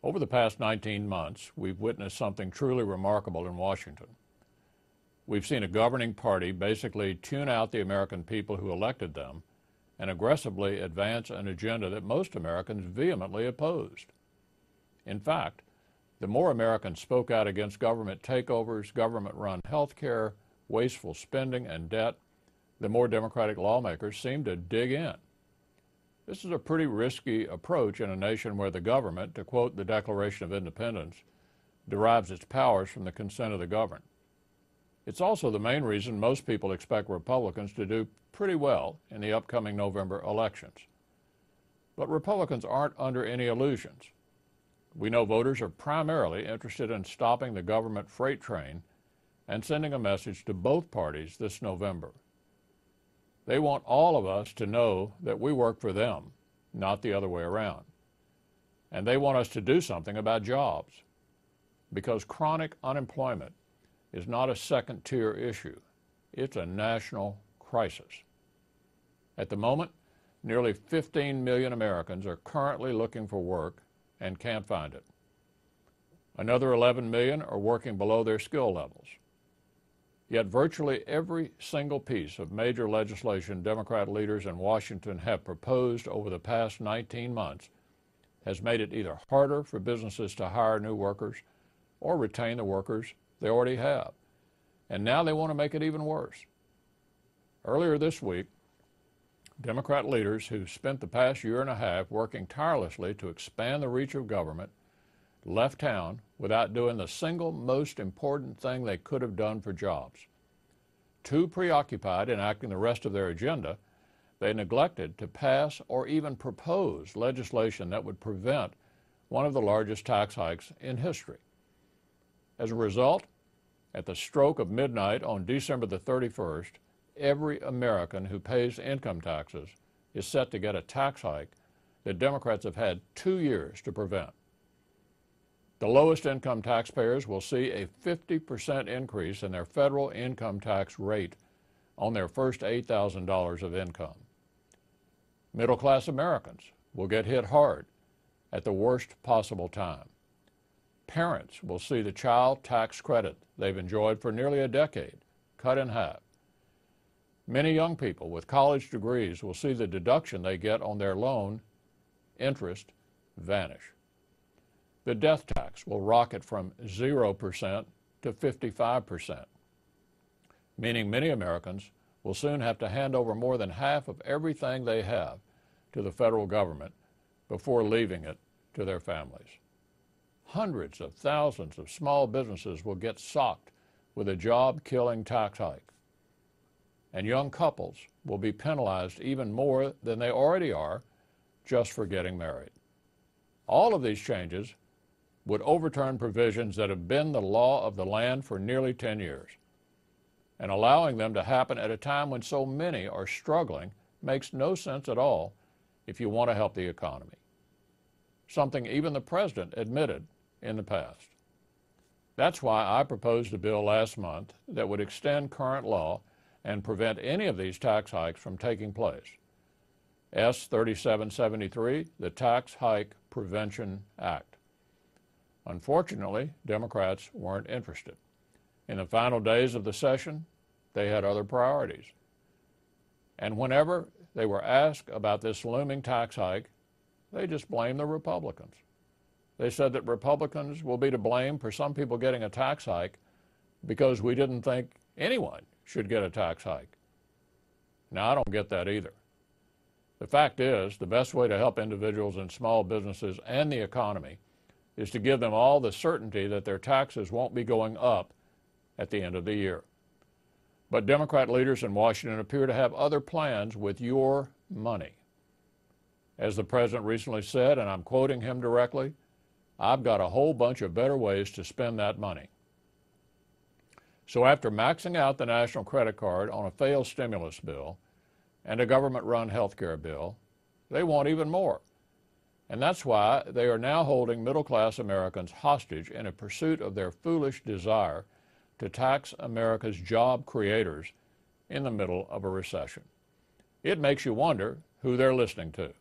Over the past 19 months, we've witnessed something truly remarkable in Washington. We've seen a governing party basically tune out the American people who elected them and aggressively advance an agenda that most Americans vehemently opposed. In fact, the more Americans spoke out against government takeovers, government-run health care, wasteful spending, and debt, the more Democratic lawmakers seemed to dig in. This is a pretty risky approach in a nation where the government, to quote the Declaration of Independence, derives its powers from the consent of the governed. It's also the main reason most people expect Republicans to do pretty well in the upcoming November elections. But Republicans aren't under any illusions. We know voters are primarily interested in stopping the government freight train and sending a message to both parties this November. They want all of us to know that we work for them, not the other way around. And they want us to do something about jobs, because chronic unemployment is not a second-tier issue. It's a national crisis. At the moment, nearly 15 million Americans are currently looking for work and can't find it. Another 11 million are working below their skill levels. Yet virtually every single piece of major legislation Democrat leaders in Washington have proposed over the past 19 months has made it either harder for businesses to hire new workers or retain the workers they already have. And now they want to make it even worse. Earlier this week, Democrat leaders who spent the past year and a half working tirelessly to expand the reach of government left town without doing the single most important thing they could have done for jobs. Too preoccupied enacting the rest of their agenda, they neglected to pass or even propose legislation that would prevent one of the largest tax hikes in history. As a result, at the stroke of midnight on December the 31st, every American who pays income taxes is set to get a tax hike that Democrats have had 2 years to prevent. The lowest income taxpayers will see a 50% increase in their federal income tax rate on their first $8,000 of income. Middle-class Americans will get hit hard at the worst possible time. Parents will see the child tax credit they've enjoyed for nearly a decade cut in half. Many young people with college degrees will see the deduction they get on their loan interest vanish. The death tax will rocket from 0% to 55%, meaning many Americans will soon have to hand over more than half of everything they have to the federal government before leaving it to their families. Hundreds of thousands of small businesses will get socked with a job-killing tax hike. And young couples will be penalized even more than they already are just for getting married. All of these changes would overturn provisions that have been the law of the land for nearly 10 years. And allowing them to happen at a time when so many are struggling makes no sense at all if you want to help the economy. Something even the president admitted in the past. That's why I proposed a bill last month that would extend current law and prevent any of these tax hikes from taking place. S. 3773, the Tax Hike Prevention Act. Unfortunately, Democrats weren't interested. In the final days of the session, they had other priorities. And whenever they were asked about this looming tax hike, they just blamed the Republicans. They said that Republicans will be to blame for some people getting a tax hike because we didn't think anyone should get a tax hike. Now, I don't get that either. The fact is, the best way to help individuals and small businesses and the economy is to give them all the certainty that their taxes won't be going up at the end of the year. But Democrat leaders in Washington appear to have other plans with your money. As the president recently said, and I'm quoting him directly, "I've got a whole bunch of better ways to spend that money." So after maxing out the national credit card on a failed stimulus bill and a government-run health care bill, they want even more. And that's why they are now holding middle-class Americans hostage in a pursuit of their foolish desire to tax America's job creators in the middle of a recession. It makes you wonder who they're listening to.